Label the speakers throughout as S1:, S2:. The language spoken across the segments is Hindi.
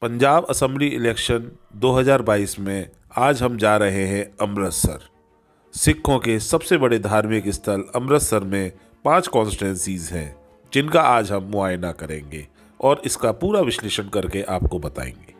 S1: पंजाब असेंबली इलेक्शन 2022 में आज हम जा रहे हैं अमृतसर। सिखों के सबसे बड़े धार्मिक स्थल अमृतसर में 5 कॉन्स्टिट्यूंसीज हैं जिनका आज हम मुआयना करेंगे और इसका पूरा विश्लेषण करके आपको बताएंगे।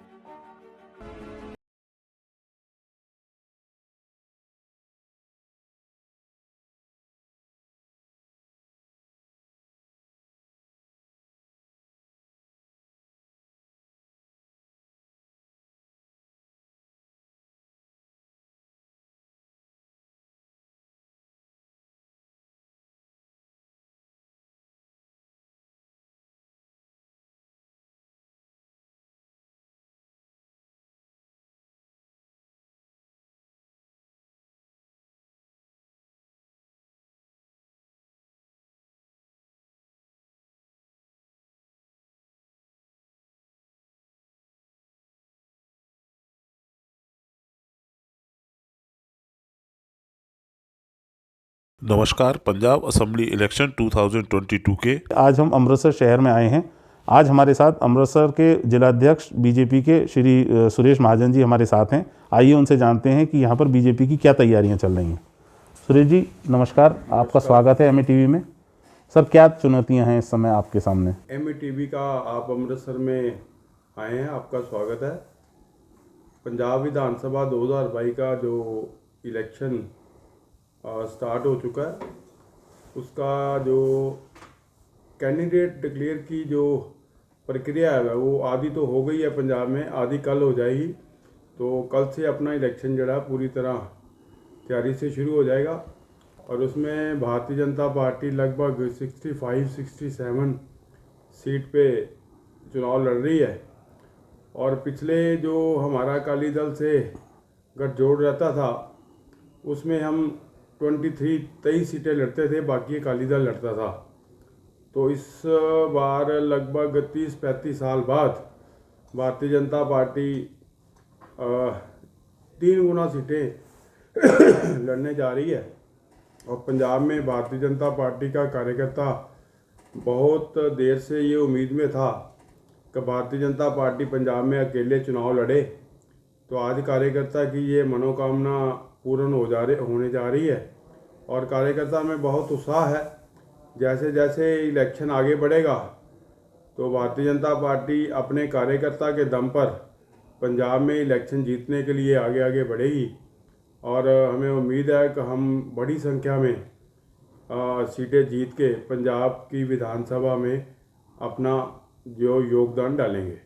S1: नमस्कार, पंजाब असेंबली इलेक्शन 2022 के
S2: आज हम अमृतसर शहर में आए हैं। आज हमारे साथ अमृतसर के जिलाध्यक्ष बीजेपी के श्री सुरेश महाजन जी हमारे साथ हैं। आइए उनसे जानते हैं कि यहाँ पर बीजेपी की क्या तैयारियाँ चल रही हैं। सुरेश जी नमस्कार, आपका स्वागत है एमएटीवी में। सर, क्या चुनौतियाँ हैं इस समय आपके सामने?
S3: एमएटीवी का आप अमृतसर में आए हैं, आपका स्वागत है। पंजाब विधानसभा 2022 का जो इलेक्शन स्टार्ट हो चुका है, उसका जो कैंडिडेट डिक्लेयर की जो प्रक्रिया है वो आधी तो हो गई है पंजाब में, आधी कल हो जाएगी। तो कल से अपना इलेक्शन जड़ा पूरी तरह तैयारी से शुरू हो जाएगा और उसमें भारतीय जनता पार्टी लगभग 65-67 सीट पे चुनाव लड़ रही है। और पिछले जो हमारा अकाली दल से गठजोड़ रहता था उसमें हम 23 सीटें लड़ते थे, बाकी अकाली दल लड़ता था। तो इस बार लगभग 30-35 साल बाद भारतीय जनता पार्टी 3 गुना सीटें लड़ने जा रही है। और पंजाब में भारतीय जनता पार्टी का कार्यकर्ता बहुत देर से ये उम्मीद में था कि भारतीय जनता पार्टी पंजाब में अकेले चुनाव लड़े। तो आज कार्यकर्ता की ये मनोकामना पूर्ण होने जा रही है और कार्यकर्ता में बहुत उत्साह है। जैसे जैसे इलेक्शन आगे बढ़ेगा तो भारतीय जनता पार्टी अपने कार्यकर्ता के दम पर पंजाब में इलेक्शन जीतने के लिए आगे आगे बढ़ेगी और हमें उम्मीद है कि हम बड़ी संख्या में सीटें जीत के पंजाब की विधानसभा में अपना जो योगदान डालेंगे।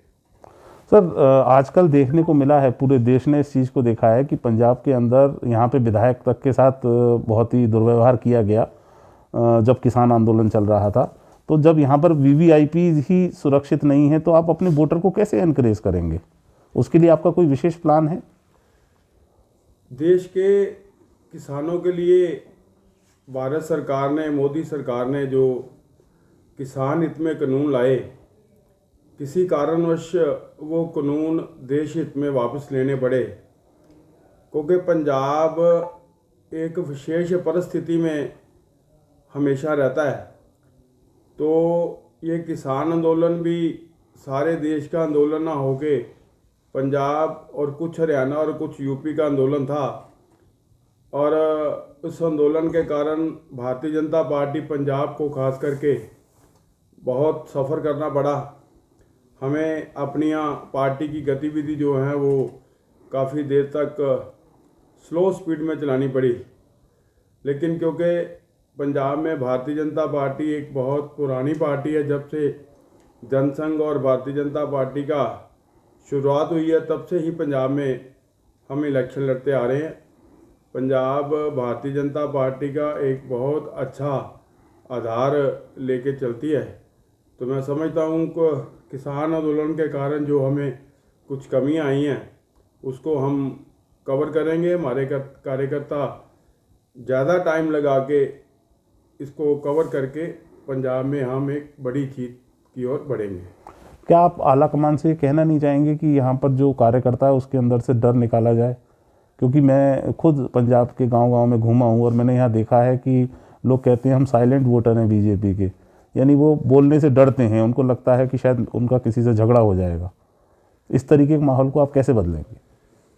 S2: सर, आजकल देखने को मिला है, पूरे देश ने इस चीज़ को देखा है कि पंजाब के अंदर यहाँ पे विधायक तक के साथ बहुत ही दुर्व्यवहार किया गया जब किसान आंदोलन चल रहा था। तो जब यहाँ पर वीवीआईपी ही सुरक्षित नहीं है तो आप अपने वोटर को कैसे एनकरेज करेंगे? उसके लिए आपका कोई विशेष प्लान है?
S3: देश के किसानों के लिए भारत सरकार ने, मोदी सरकार ने जो किसान हित में कानून लाए, किसी कारणवश वो कानून देश हित में वापस लेने पड़े क्योंकि पंजाब एक विशेष परिस्थिति में हमेशा रहता है। तो ये किसान आंदोलन भी सारे देश का आंदोलन ना होके पंजाब और कुछ हरियाणा और कुछ यूपी का आंदोलन था और उस आंदोलन के कारण भारतीय जनता पार्टी पंजाब को खास करके बहुत सफ़र करना पड़ा। हमें अपनी पार्टी की गतिविधि जो है वो काफ़ी देर तक स्लो स्पीड में चलानी पड़ी। लेकिन क्योंकि पंजाब में भारतीय जनता पार्टी एक बहुत पुरानी पार्टी है, जब से जनसंघ और भारतीय जनता पार्टी का शुरुआत हुई है तब से ही पंजाब में हम इलेक्शन लड़ते आ रहे हैं। पंजाब भारतीय जनता पार्टी का एक बहुत अच्छा आधार लेके चलती है। तो मैं समझता हूँ कि किसान आंदोलन के कारण जो हमें कुछ कमियां आई हैं उसको हम कवर करेंगे। हमारे कार्यकर्ता ज़्यादा टाइम लगा के इसको कवर करके पंजाब में हम एक बड़ी जीत की ओर बढ़ेंगे।
S2: क्या आप आला कमान से कहना नहीं चाहेंगे कि यहाँ पर जो कार्यकर्ता है उसके अंदर से डर निकाला जाए? क्योंकि मैं खुद पंजाब के गांव-गांव में घूमा हूँ और मैंने यहाँ देखा है कि लोग कहते हैं हम साइलेंट वोटर हैं बीजेपी के, यानी वो बोलने से डरते हैं, उनको लगता है कि शायद उनका किसी से झगड़ा हो जाएगा। इस तरीके के माहौल को आप कैसे बदलेंगे?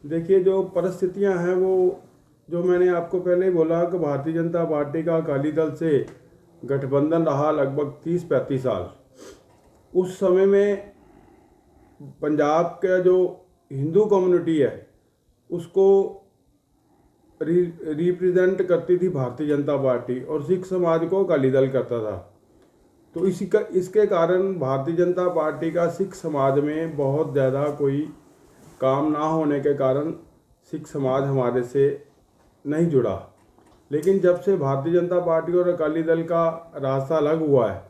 S3: देखिए, जो परिस्थितियां हैं वो जो मैंने आपको पहले ही बोला कि भारतीय जनता पार्टी का अकाली दल से गठबंधन रहा लगभग 30-35 साल। उस समय में पंजाब का जो हिंदू कम्युनिटी है उसको रिप्रेजेंट करती थी भारतीय जनता पार्टी और सिख समाज को अकाली दल करता था। तो इसके कारण भारतीय जनता पार्टी का सिख समाज में बहुत ज़्यादा कोई काम ना होने के कारण सिख समाज हमारे से नहीं जुड़ा। लेकिन जब से भारतीय जनता पार्टी और अकाली दल का रास्ता अलग हुआ है,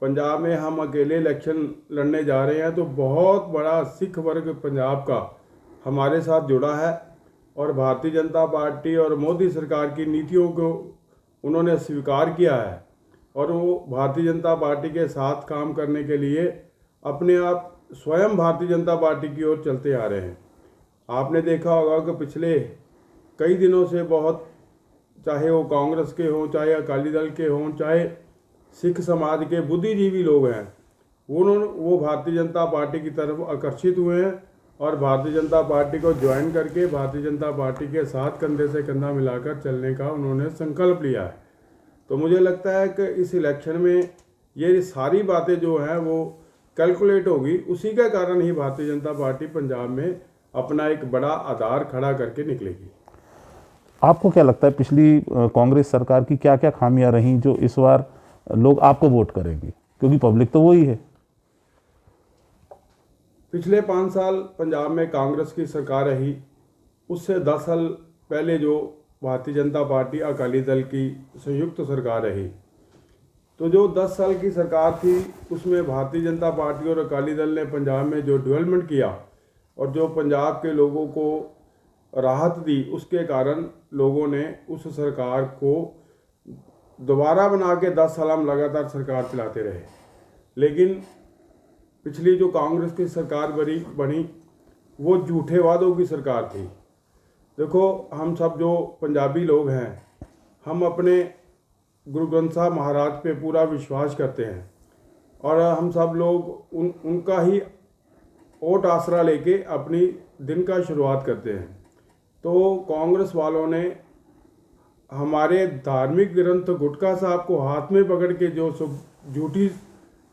S3: पंजाब में हम अकेले इलेक्शन लड़ने जा रहे हैं, तो बहुत बड़ा सिख वर्ग पंजाब का हमारे साथ जुड़ा है और भारतीय जनता पार्टी और मोदी सरकार की नीतियों को उन्होंने स्वीकार किया है और वो भारतीय जनता पार्टी के साथ काम करने के लिए अपने आप स्वयं भारतीय जनता पार्टी की ओर चलते आ रहे हैं। आपने देखा होगा कि पिछले कई दिनों से बहुत, चाहे वो कांग्रेस के हों, चाहे अकाली दल के हों, चाहे सिख समाज के बुद्धिजीवी लोग हैं, वो भारतीय जनता पार्टी की तरफ आकर्षित हुए हैं और भारतीय जनता पार्टी को ज्वाइन करके भारतीय जनता पार्टी के साथ कंधे से कंधा मिलाकर चलने का उन्होंने संकल्प लिया है। तो मुझे लगता है कि इस इलेक्शन में ये सारी बातें जो हैं वो कैलकुलेट होगी, उसी के कारण ही भारतीय जनता पार्टी पंजाब में अपना एक बड़ा आधार खड़ा करके निकलेगी।
S2: आपको क्या लगता है पिछली कांग्रेस सरकार की क्या क्या खामियां रहीं जो इस बार लोग आपको वोट करेंगे, क्योंकि पब्लिक तो वही है?
S3: पिछले 5 साल पंजाब में कांग्रेस की सरकार रही, उससे 10 साल पहले जो भारतीय जनता पार्टी अकाली दल की संयुक्त सरकार रही, तो जो 10 साल की सरकार थी उसमें भारतीय जनता पार्टी और अकाली दल ने पंजाब में जो डेवलपमेंट किया और जो पंजाब के लोगों को राहत दी, उसके कारण लोगों ने उस सरकार को दोबारा बना के 10 साल हम लगातार सरकार चलाते रहे। लेकिन पिछली जो कांग्रेस की सरकार बनी वो झूठे वादों की सरकार थी। देखो, हम सब जो पंजाबी लोग हैं, हम अपने गुरु ग्रंथ साहब महाराज पे पूरा विश्वास करते हैं और हम सब लोग उनका ही ओट आसरा लेके अपनी दिन का शुरुआत करते हैं। तो कांग्रेस वालों ने हमारे धार्मिक ग्रंथ गुटका साहब को हाथ में पकड़ के जो झूठी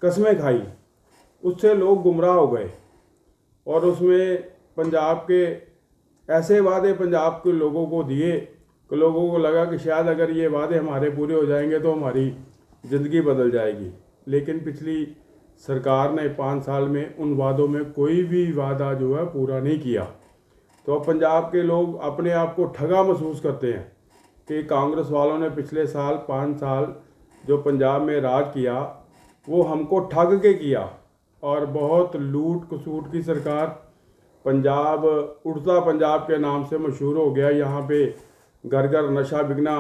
S3: कस्में खाई, उससे लोग गुमराह हो गए और उसमें पंजाब के ऐसे वादे पंजाब के लोगों को दिए कि लोगों को लगा कि शायद अगर ये वादे हमारे पूरे हो जाएंगे तो हमारी ज़िंदगी बदल जाएगी। लेकिन पिछली सरकार ने 5 साल में उन वादों में कोई भी वादा जो है पूरा नहीं किया। तो अब पंजाब के लोग अपने आप को ठगा महसूस करते हैं कि कांग्रेस वालों ने पिछले साल 5 साल जो पंजाब में राज किया वो हमको ठग के किया और बहुत लूट खसूट की सरकार। पंजाब उड़ता पंजाब के नाम से मशहूर हो गया। यहाँ पे घर घर नशा बिकना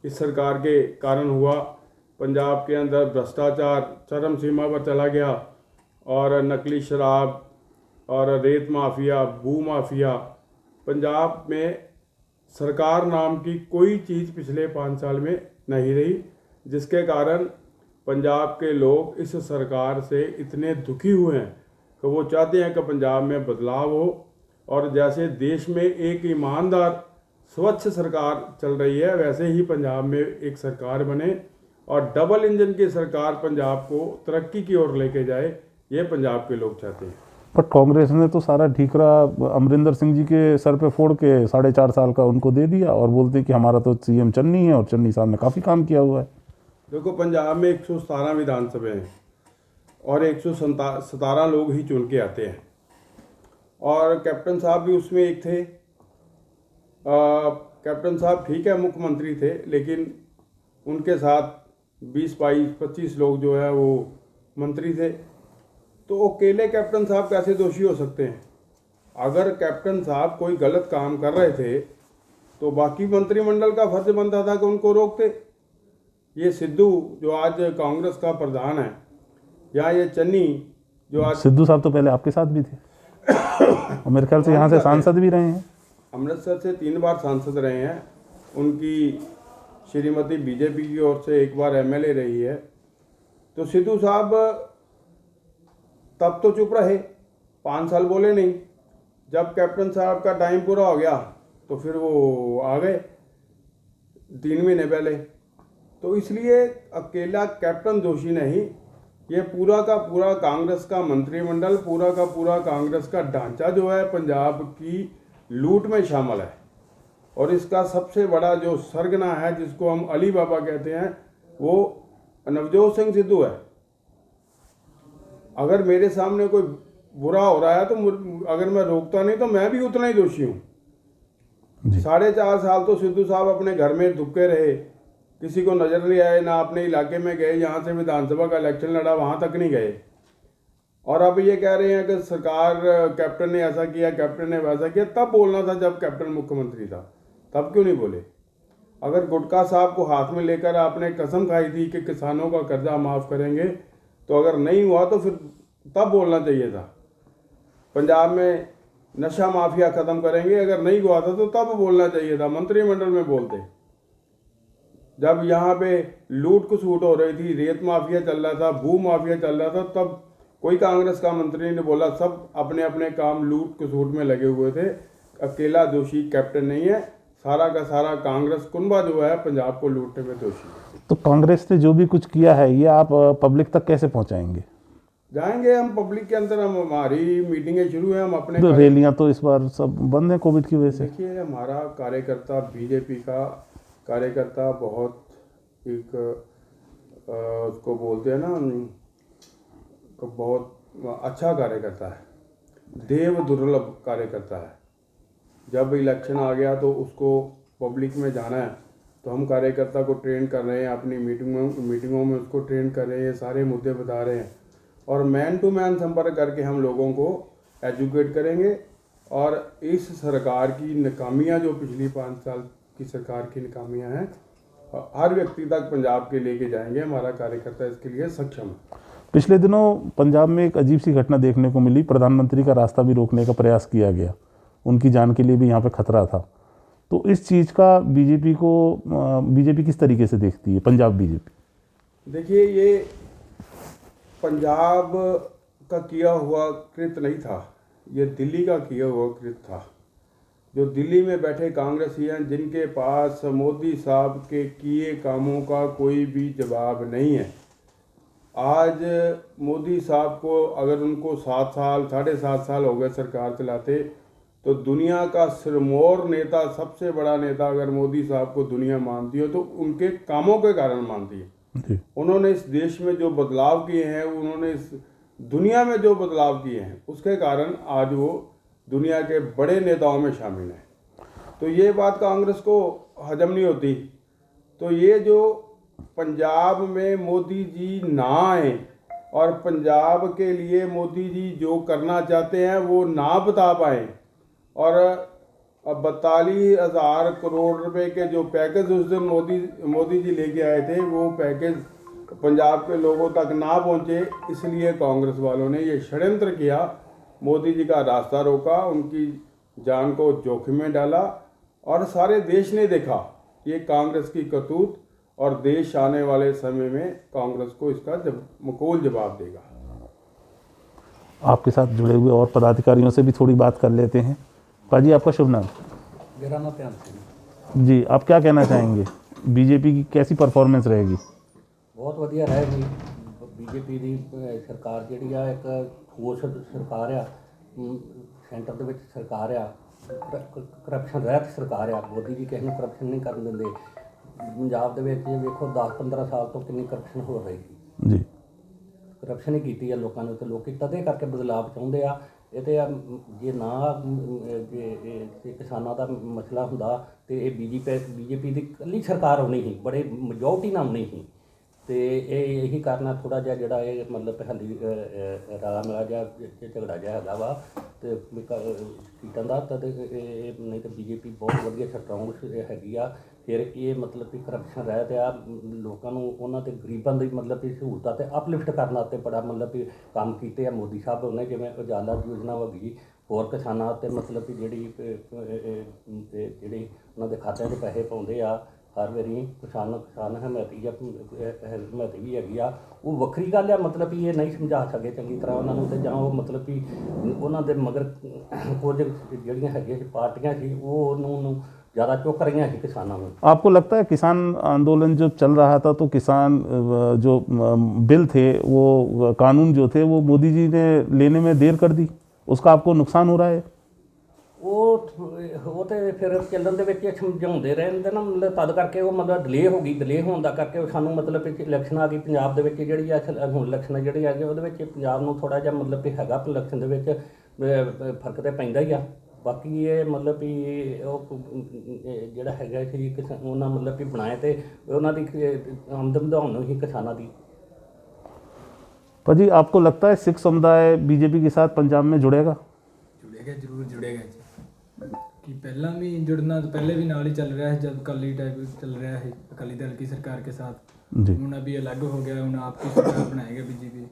S3: इस सरकार के कारण हुआ। पंजाब के अंदर भ्रष्टाचार चरम सीमा पर चला गया और नकली शराब और रेत माफिया, भू माफिया, पंजाब में सरकार नाम की कोई चीज़ पिछले 5 साल में नहीं रही, जिसके कारण पंजाब के लोग इस सरकार से इतने दुखी हुए हैं कि वो चाहते हैं कि पंजाब में बदलाव हो और जैसे देश में एक ईमानदार स्वच्छ सरकार चल रही है वैसे ही पंजाब में एक सरकार बने और डबल इंजन की सरकार पंजाब को तरक्की की ओर लेके जाए, ये पंजाब के लोग चाहते हैं।
S2: पर कांग्रेस ने तो सारा ठीकरा अमरिंदर सिंह जी के सर पे फोड़ के 4.5 साल का उनको दे दिया और बोलते कि हमारा तो सीएम चन्नी है और चन्नी साहब ने काफ़ी काम किया हुआ है।
S3: देखो, पंजाब में 117 विधानसभा हैं और 117 लोग ही चुन के आते हैं और कैप्टन साहब भी उसमें एक थे। कैप्टन साहब ठीक है मुख्यमंत्री थे, लेकिन उनके साथ 20-22-25 लोग जो है वो मंत्री थे। तो अकेले कैप्टन साहब कैसे दोषी हो सकते हैं? अगर कैप्टन साहब कोई गलत काम कर रहे थे तो बाकी मंत्रिमंडल का फर्ज बनता था कि उनको रोकते। ये सिद्धू जो आज कांग्रेस का प्रधान है या ये चन्नी जो आज,
S2: सिद्धू साहब तो पहले आपके साथ भी थे और मेरे ख्याल से यहाँ से सांसद भी रहे हैं।
S3: अमृतसर से 3 बार सांसद रहे हैं। उनकी श्रीमती बीजेपी की ओर से 1 बार एमएलए रही है। तो सिद्धू साहब तब तो चुप रहे 5 साल बोले नहीं। जब कैप्टन साहब का टाइम पूरा हो गया तो फिर वो आ गए 3 महीने पहले। तो इसलिए अकेला कैप्टन जोशी नहीं, ये पूरा का पूरा कांग्रेस का मंत्रिमंडल, पूरा का पूरा कांग्रेस का ढांचा जो है पंजाब की लूट में शामिल है। और इसका सबसे बड़ा जो सरगना है, जिसको हम अली बाबा कहते हैं, वो नवजोत सिंह सिद्धू है। अगर मेरे सामने कोई बुरा हो रहा है तो अगर मैं रोकता नहीं तो मैं भी उतना ही दोषी हूँ। 4.5 साल तो सिद्धू साहब अपने घर में दुबके रहे, किसी को नजर नहीं आए, ना अपने इलाके में गए, यहाँ से विधानसभा का इलेक्शन लड़ा वहाँ तक नहीं गए। और अब ये कह रहे हैं कि सरकार, कैप्टन ने ऐसा किया, कैप्टन ने वैसा किया। तब बोलना था जब कैप्टन मुख्यमंत्री था, तब क्यों नहीं बोले? अगर गुटका साहब को हाथ में लेकर आपने कसम खाई थी कि किसानों का कर्जा माफ़ करेंगे, तो अगर नहीं हुआ तो फिर तब बोलना चाहिए था। पंजाब में नशा माफिया ख़त्म करेंगे, अगर नहीं हुआ था तो तब बोलना चाहिए था, मंत्रिमंडल में बोलते। जब यहाँ पे लूट खसूट हो रही थी, रेत माफिया चल रहा था, भू माफिया चल रहा था, तब कोई कांग्रेस का मंत्री ने बोला। सब अपने अपने काम लूट खसूट में लगे हुए थे। अकेला दोषी कैप्टन नहीं है, सारा का सारा कांग्रेस कुनबा जो है पंजाब को लूटने में दोषी है।
S2: तो कांग्रेस ने जो भी कुछ किया है ये आप पब्लिक तक कैसे पहुंचाएंगे?
S3: जाएंगे हम पब्लिक के अंदर, हम हमारी मीटिंगें शुरू हैं, हम अपने
S2: तो रैलियां तो इस बार सब बंद है कोविड की वजह से।
S3: देखिए, हमारा कार्यकर्ता, बीजेपी का कार्यकर्ता बहुत एक उसको बोलते हैं ना, बहुत अच्छा कार्यकर्ता है, देव दुर्लभ कार्यकर्ता है। जब इलेक्शन आ गया तो उसको पब्लिक में जाना है, तो हम कार्यकर्ता को ट्रेन कर रहे हैं, अपनी मीटिंगों में उसको ट्रेन कर रहे हैं, सारे मुद्दे बता रहे हैं, और मैन टू मैन संपर्क करके हम लोगों को एजुकेट करेंगे। और इस सरकार की नाकामियाँ, जो पिछली 5 साल की सरकार की नाकामियाँ हैं, हर व्यक्ति तक पंजाब के लेके जाएंगे। हमारा कार्यकर्ता इसके लिए सक्षम है।
S2: पिछले दिनों पंजाब में एक अजीब सी घटना देखने को मिली, प्रधानमंत्री का रास्ता भी रोकने का प्रयास किया गया, उनकी जान के लिए भी यहाँ पे खतरा था। तो इस चीज़ का बीजेपी किस तरीके से देखती है, पंजाब बीजेपी?
S3: देखिए, ये पंजाब का किया हुआ कृत्य नहीं था, ये दिल्ली का किया हुआ कृत्य था। जो दिल्ली में बैठे कांग्रेसी हैं, जिनके पास मोदी साहब के किए कामों का कोई भी जवाब नहीं है। आज मोदी साहब को अगर उनको 7 साल 7.5 साल हो गए सरकार चलाते, तो दुनिया का सिरमौर नेता, सबसे बड़ा नेता अगर मोदी साहब को दुनिया मानती हो तो उनके कामों के कारण मानती है। उन्होंने इस देश में जो बदलाव किए हैं, उन्होंने इस दुनिया में जो बदलाव किए हैं, उसके कारण आज वो दुनिया के बड़े नेताओं में शामिल हैं। तो ये बात कांग्रेस को हजम नहीं होती। तो ये जो पंजाब में मोदी जी ना आए और पंजाब के लिए मोदी जी जो करना चाहते हैं वो ना बता पाए, और 42,000 करोड़ रुपए के जो पैकेज उस दिन मोदी जी लेके आए थे, वो पैकेज पंजाब के लोगों तक ना पहुंचे, इसलिए कांग्रेस वालों ने ये षड्यंत्र किया, मोदी जी का रास्ता रोका, उनकी जान को जोखिम में डाला। और सारे देश ने देखा ये कांग्रेस की करतूत, और देश आने वाले समय में कांग्रेस को इसका मकबूल जवाब देगा।
S2: आपके साथ जुड़े हुए और पदाधिकारियों से भी थोड़ी बात कर लेते हैं। पाजी, आपका शुभ नाम?
S4: मेरा नाम प्यान सिंह
S2: जी, आप क्या कहना चाहेंगे, बीजेपी की कैसी परफॉर्मेंस रहेगी?
S4: बहुत ਵਧੀਆ रहेगी। बीजेपी ਦੀ ਸਰਕਾਰ ਜਿਹੜੀ ਆ ਇੱਕ ਠੋਸ ਸਰਕਾਰ ਆ, ਸੈਂਟਰ ਦੇ ਵਿੱਚ ਸਰਕਾਰ ਆ, ਕਰਪਸ਼ਨ ਰਹਿਤ ਸਰਕਾਰ ਆ। ਮੋਦੀ ਜੀ ਕਿਸੇ ਨੂੰ ਕਰਪਸ਼ਨ ਨਹੀਂ ਕਰਨ ਦਿੰਦੇ। ਪੰਜਾਬ ਦੇ ਵਿੱਚ ਵੇਖੋ 10-15 ਸਾਲ ਤੋਂ ਕਿੰਨੀ ਕਰਪਸ਼ਨ ਹੋ ਰਹੀ
S2: ਜੀ,
S4: ਕਰਪਸ਼ਨ ਹੀ ਕੀਤੀ ਆ ਲੋਕਾਂ ਨੇ, ਤੇ ਲੋਕੀ ਤਦੇ ਕਰਕੇ ਬਦਲਾਵ ਚਾਹੁੰਦੇ ਆ। ਇਹ ਤੇ ਜੇ ਨਾ ਜੇ ਕਿਸਾਨਾਂ ਦਾ ਮਸਲਾ ਹੁੰਦਾ ਤੇ ਇਹ ਬੀਜੇਪੀ ਦੀ ਇਕੱਲੀ ਸਰਕਾਰ ਆਉਣੀ ਸੀ, ਬੜੇ ਮੈਜੋਰਟੀ ਨਾਲ ਆਉਣੀ ਸੀ। ਤੇ ਇਹ ਇਹੀ ਕਾਰਨ ਆ ਥੋੜ੍ਹਾ ਜਿਹਾ ਜਿਹੜਾ ਇਹ ਮਤਲਬ ਹਾਲੀ ਰਾਲਾ ਮਿਲਾ ਜਿਹਾ ਝਗੜਾ ਜਿਹਾ ਹੈਗਾ ਵਾ ਤੇ ਸੀਟਾਂ ਦਾ। ਤਾਂ ਇਹ ਨਹੀਂ ਤਾਂ ਬੀਜੇਪੀ ਬਹੁਤ ਵਧੀਆ ਸਟਰੋਂਗ ਹੈਗੀ ਆ। ਫਿਰ ਇਹ ਮਤਲਬ ਕਿ ਕਰਪਸ਼ਨ ਰਹਿਤ ਆ, ਲੋਕਾਂ ਨੂੰ ਉਹਨਾਂ ਤੇ ਗਰੀਬਾਂ ਦੀ ਮਤਲਬ ਕਿ ਸਹੂਲਤਾਂ ਤੇ ਅਪਲਿਫਟ ਕਰਨ ਵਾਸਤੇ ਬੜਾ ਮਤਲਬ ਕਿ ਕੰਮ ਕੀਤੇ ਆ ਮੋਦੀ ਸਾਹਿਬ ਉਹਨੇ, ਜਿਵੇਂ ਉਜਾਲਾ ਯੋਜਨਾ ਹੋ ਗਈ, ਹੋਰ ਕਿਸਾਨਾਂ ਤੇ ਮਤਲਬ ਕਿ ਜਿਹੜੀ ਉਹਨਾਂ ਦੇ ਖਾਤਿਆਂ 'ਚ ਪੈਸੇ ਪਾਉਂਦੇ ਆ, ਹਰ ਵਾਰੀ ਕਿਸਾਨ ਹਮਾਇਤੀ ਜਾਂ ਹਮਾਇਤੀ ਵੀ ਹੈਗੀ ਆ। ਉਹ ਵੱਖਰੀ ਗੱਲ ਆ, ਮਤਲਬ ਵੀ ਇਹ ਨਹੀਂ ਸਮਝਾ ਸਕੇ ਚੰਗੀ ਤਰ੍ਹਾਂ ਉਹਨਾਂ ਨੂੰ, ਤੇ ਜਾਂ ਉਹ ਮਤਲਬ ਵੀ ਉਹਨਾਂ ਦੇ ਮਗਰ ਕੁਝ ਜਿਹੜੀਆਂ ਹੈਗੀਆਂ ਸੀ ਪਾਰਟੀਆਂ ਸੀ ਉਹ ਉਹਨੂੰ ज़्यादा चौंक रही हैं किसानों में।
S2: आपको लगता है किसान आंदोलन जब चल रहा था तो किसान जो बिल थे, वो कानून जो थे, वो मोदी जी ने लेने में देर कर दी, उसका आपको नुकसान हो रहा है?
S4: ਉਹ ਤੇ ਫਿਰ ਚੱਲਣ ਦੇ ਵਿੱਚ ਸਮਝਾਉਂਦੇ ਰਹਿੰਦੇ ਨਾ, ਮਤਲਬ ਤਦ ਕਰਕੇ ਉਹ ਮਤਲਬ ਡਿਲੇ ਹੋ ਗਈ। ਡਿਲੇ ਹੋਣ ਦਾ ਕਰਕੇ ਸਾਨੂੰ ਮਤਲਬ ਕਿ ਇਲੈਕਸ਼ਨ ਆ ਗਈ ਪੰਜਾਬ ਦੇ ਵਿੱਚ, ਜਿਹੜੀ ਆ ਹੁਣ ਇਲੈਕਸ਼ਨ ਜਿਹੜੀ ਆ ਗਈ ਉਹਦੇ ਵਿੱਚ ਪੰਜਾਬ ਨੂੰ ਥੋੜ੍ਹਾ ਜਿਹਾ ਮਤਲਬ ਕਿ ਹੈਗਾ ਇਲੈਕਸ਼ਨ ਦੇ ਵਿੱਚ ਫਰਕ ਤੇ ਪੈਂਦਾ ਹੀ ਆ। ਬਾਕੀ ਇਹ ਮਤਲਬ ਵੀ ਉਹ ਜਿਹੜਾ ਹੈਗਾ ਸੀ ਉਹਨਾਂ ਮਤਲਬ ਵੀ ਬਣਾਏ ਤੇ ਉਹਨਾਂ ਦੀ ਆਮਦਨ ਵਧਾਉਣ ਨੂੰ ਹੀ ਕਿਸਾਨਾਂ ਦੀ।
S2: भाजी आपको लगता है सिख समुदाय बीजेपी के साथ पंजाब में जुड़ेगा?
S5: ਜ਼ਰੂਰ ਜੁੜੇਗਾ ਜੀ। ਕਿ ਪਹਿਲਾਂ ਵੀ ਜੁੜਨਾ तो पहले भी नाल ही चल रहा है, जब अकाली टाइप चल रहा है अकाली दल की सरकार के साथ
S2: जी।
S5: ਹੁਣ अभी अलग हो गया, ਹੁਣ आपकी सरकार बनाएगा बीजेपी,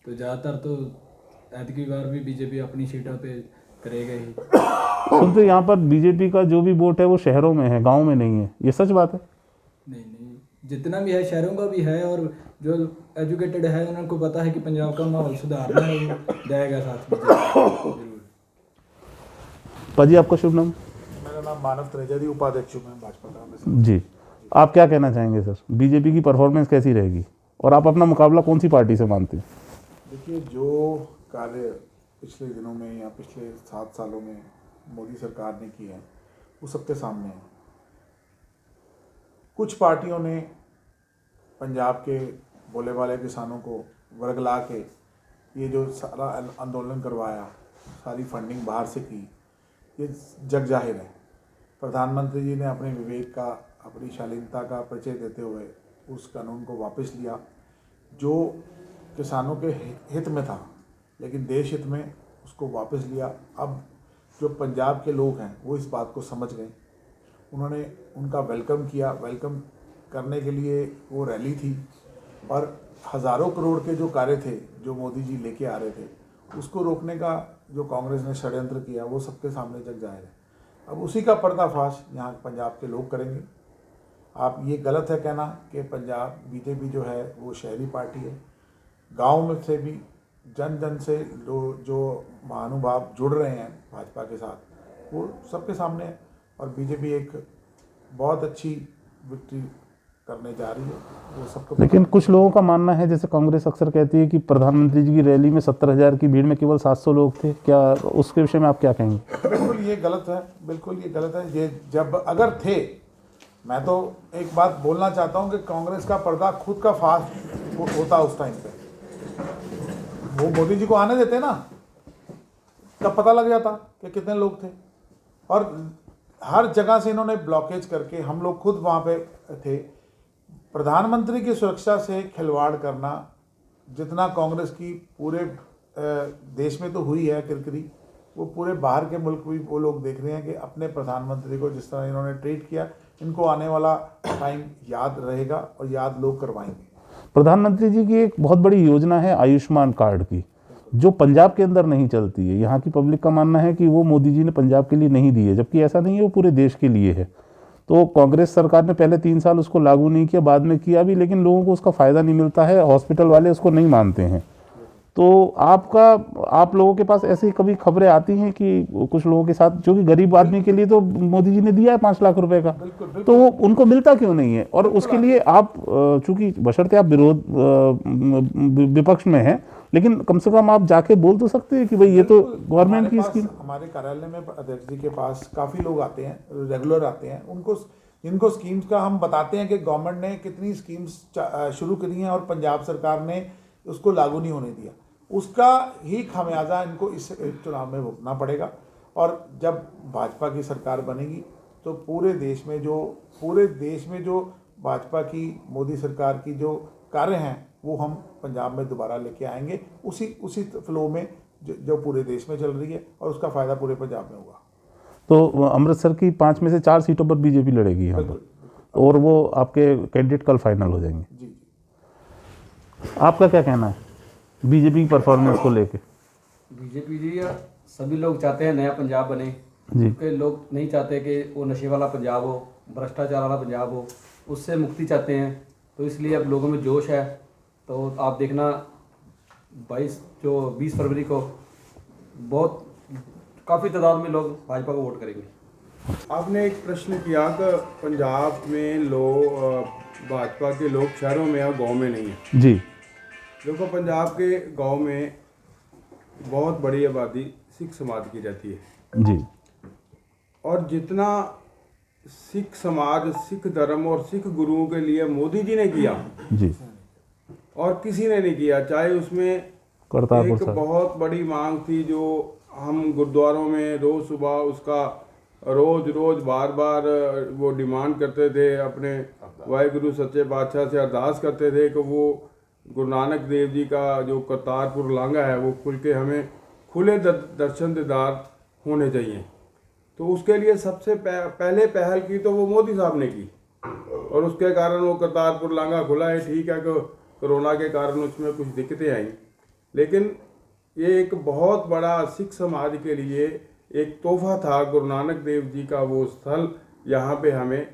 S5: तो ज़्यादातर तो ऐतकी बार भी बीजेपी अपनी सीटों पे करेगा ही।
S2: सुनते यहाँ पर बीजेपी का जो भी वोट है वो शहरों में है, गांव में नहीं है, ये सच बात है?
S5: नहीं, जितना भी है शहरों का भी है, और जो एजुकेटेड है उनको पता है कि पंजाब का माहौल सुधारना है, वो जाएगा साथ में जरूर।
S2: पाजी आपका शुभ नाम?
S6: मेरा नाम मानव त्रिवेदी, उपाध्यक्ष हूँ मैं भाजपा का।
S2: जी, आप क्या कहना चाहेंगे सर, बीजेपी की परफॉर्मेंस कैसी रहेगी और आप अपना मुकाबला कौन सी पार्टी से मानते हैं?
S6: देखिए, जो कार्य पिछले दिनों में या पिछले 7 सालों में मोदी सरकार ने किए हैं वो सबके सामने है। कुछ पार्टियों ने पंजाब के भोले भाले किसानों को वर्गला के ये जो सारा आंदोलन करवाया, सारी फंडिंग बाहर से की, ये जग जाहिर है। प्रधानमंत्री जी ने अपने विवेक का, अपनी शालीनता का परिचय देते हुए उस कानून को वापस लिया जो किसानों के हित में था, लेकिन देश हित में उसको वापस लिया। अब जो पंजाब के लोग हैं वो इस बात को समझ गए, उन्होंने उनका वेलकम किया। वेलकम करने के लिए वो रैली थी और हज़ारों करोड़ के जो कार्य थे जो मोदी जी लेके आ रहे थे, उसको रोकने का जो कांग्रेस ने षड्यंत्र किया वो सबके सामने जग जाहिर है। अब उसी का पर्दाफाश यहाँ पंजाब के लोग करेंगे। आप ये गलत है कहना कि पंजाब बीजेपी जो है वो शहरी पार्टी है। गांव में से भी जन जन से जो महानुभाव जुड़ रहे हैं भाजपा के साथ, वो सबके सामने है और बीजेपी एक बहुत अच्छी विक्ट्री करने जा रही है, वो सबको।
S2: लेकिन कुछ लोगों का मानना है, जैसे कांग्रेस अक्सर कहती है कि प्रधानमंत्री जी की रैली में 70,000 की भीड़ में केवल 700 लोग थे, क्या उसके विषय में आप क्या कहेंगे?
S6: बिल्कुल ये गलत है, बिल्कुल ये गलत है। ये जब अगर थे, मैं तो एक बात बोलना चाहता हूँ कि कांग्रेस का पर्दा खुद का फाश होता उस टाइम पे, वो मोदी जी को आने देते ना, तब पता लग जाता कि कितने लोग थे। और हर जगह से इन्होंने ब्लॉकेज करके, हम लोग खुद वहाँ पे थे। प्रधानमंत्री की सुरक्षा से खिलवाड़ करना जितना कांग्रेस की पूरे देश में तो हुई है किरकिरी, वो पूरे बाहर के मुल्क भी वो लोग देख रहे हैं कि अपने प्रधानमंत्री को जिस तरह इन्होंने ट्रीट किया, इनको आने वाला टाइम याद रहेगा और याद लोग करवाएंगे।
S2: प्रधानमंत्री जी की एक बहुत बड़ी योजना है आयुष्मान कार्ड की, जो पंजाब के अंदर नहीं चलती है। यहाँ की पब्लिक का मानना है कि वो मोदी जी ने पंजाब के लिए नहीं दी है, जबकि ऐसा नहीं है, वो पूरे देश के लिए है। तो कांग्रेस सरकार ने पहले 3 साल उसको लागू नहीं किया, बाद में किया भी, लेकिन लोगों को उसका फ़ायदा नहीं मिलता है, हॉस्पिटल वाले उसको नहीं मानते हैं। तो आप लोगों के पास ऐसी कभी खबरें आती हैं कि कुछ लोगों के साथ, जो कि गरीब आदमी के लिए तो मोदी जी ने दिया है 5 लाख रुपए का, तो वो उनको मिलता क्यों नहीं है? और उसके लिए आप, चूंकि बशर्ते आप विपक्ष में हैं, लेकिन कम से कम आप जाके बोल तो सकते हैं कि भाई ये तो गवर्नमेंट की स्कीम।
S6: हमारे कार्यालय में अध्यक्ष जी के पास काफ़ी लोग आते हैं, रेगुलर आते हैं, उनको जिनको स्कीम्स का हम बताते हैं कि गवर्नमेंट ने कितनी स्कीम्स शुरू करी हैं और पंजाब सरकार ने उसको लागू नहीं होने दिया, उसका ही खामियाजा इनको इस चुनाव में भुगतना पड़ेगा। और जब भाजपा की सरकार बनेगी तो पूरे देश में जो भाजपा की, मोदी सरकार की जो कार्य हैं वो हम पंजाब में दोबारा लेके आएंगे, उसी फ्लो में जो पूरे देश में चल रही है, और उसका फ़ायदा पूरे पंजाब में होगा।
S2: तो अमृतसर की 5 में से 4 सीटों पर बीजेपी लड़ेगी यहाँ पर, और वो आपके कैंडिडेट कल फाइनल हो जाएंगे।
S6: जी,
S2: आपका क्या कहना है बीजेपी की परफॉर्मेंस को लेके?
S7: बीजेपी जी, सभी लोग चाहते हैं नया पंजाब बने
S2: जी।
S7: के लोग नहीं चाहते कि वो नशे वाला पंजाब हो, भ्रष्टाचार वाला पंजाब हो। उससे मुक्ति चाहते हैं। तो इसलिए अब लोगों में जोश है। तो आप देखना 20 फरवरी को बहुत काफ़ी तादाद में लोग भाजपा को वोट करेंगे।
S3: आपने एक प्रश्न किया कि पंजाब में लोग भाजपा के लोग शहरों में या गांव में नहीं है।
S2: जी
S3: देखो, पंजाब के गांव में बहुत बड़ी आबादी सिख समाज की रहती है
S2: जी
S3: और जितना सिख समाज, सिख धर्म और सिख गुरुओं के लिए मोदी जी ने किया
S2: जी
S3: और किसी ने नहीं किया, चाहे उसमें
S2: करतारपुर
S3: एक
S2: साहब।
S3: बहुत बड़ी मांग थी जो हम गुरुद्वारों में रोज़ सुबह उसका रोज़ बार बार वो डिमांड करते थे, अपने वाहिगुरु सच्चे बादशाह से अरदास करते थे कि वो गुरु नानक देव जी का जो करतारपुर लांघा है वो खुल के हमें खुले दर्शन दीदार होने चाहिए। तो उसके लिए सबसे पहले पहल की तो वो मोदी साहब ने की और उसके कारण वो करतारपुर लांघा खुला है। ठीक है कि कोरोना के कारण उसमें कुछ दिक्कतें आई, लेकिन ये एक बहुत बड़ा सिख समाज के लिए एक तोहफा था गुरु नानक देव जी का वो स्थल। यहाँ पे हमें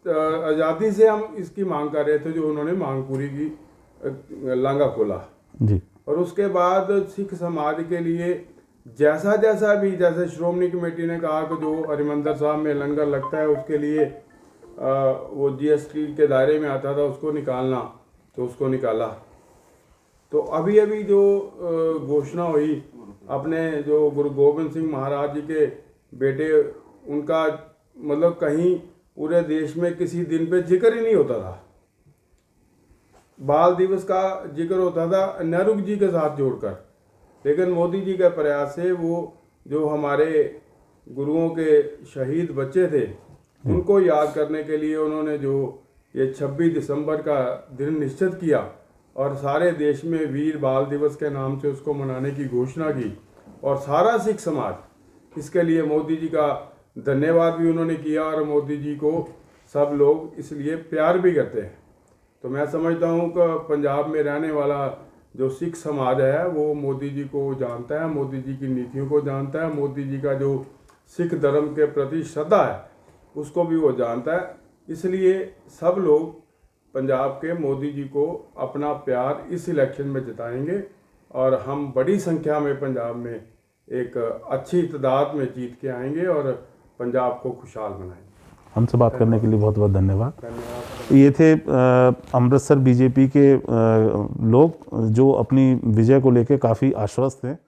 S3: आज़ादी से हम इसकी मांग कर रहे थे, जो उन्होंने मांग पूरी की, लांघा खोला।
S2: जी
S3: और उसके बाद सिख समाज के लिए जैसा जैसा भी, जैसे श्रोमणी कमेटी ने कहा कि जो हरिमंदर साहब में लंगर लगता है उसके लिए वो GST के दायरे में आता था, उसको निकालना, तो उसको निकाला। तो अभी अभी जो घोषणा हुई, अपने जो गुरु गोबिंद सिंह महाराज जी के बेटे, उनका मतलब कहीं पूरे देश में किसी दिन पे जिक्र ही नहीं होता था। बाल दिवस का जिक्र होता था नेहरू जी के साथ जोड़कर, लेकिन मोदी जी के प्रयास से वो जो हमारे गुरुओं के शहीद बच्चे थे उनको याद करने के लिए उन्होंने जो ये 26 दिसंबर का दिन निश्चित किया और सारे देश में वीर बाल दिवस के नाम से उसको मनाने की घोषणा की। और सारा सिख समाज इसके लिए मोदी जी का धन्यवाद भी उन्होंने किया और मोदी जी को सब लोग इसलिए प्यार भी करते हैं। तो मैं समझता हूँ कि पंजाब में रहने वाला जो सिख समाज है वो मोदी जी को जानता है, मोदी जी की नीतियों को जानता है, मोदी जी का जो सिख धर्म के प्रति श्रद्धा है उसको भी वो जानता है। इसलिए सब लोग पंजाब के मोदी जी को अपना प्यार इस इलेक्शन में जताएंगे और हम बड़ी संख्या में पंजाब में एक अच्छी तादाद में जीत के आएंगे और पंजाब को खुशहाल बनाएंगे।
S2: हमसे बात करने के लिए बहुत बहुत धन्यवाद। ये थे अमृतसर बीजेपी के लोग जो अपनी विजय को लेकर काफ़ी आश्वस्त हैं।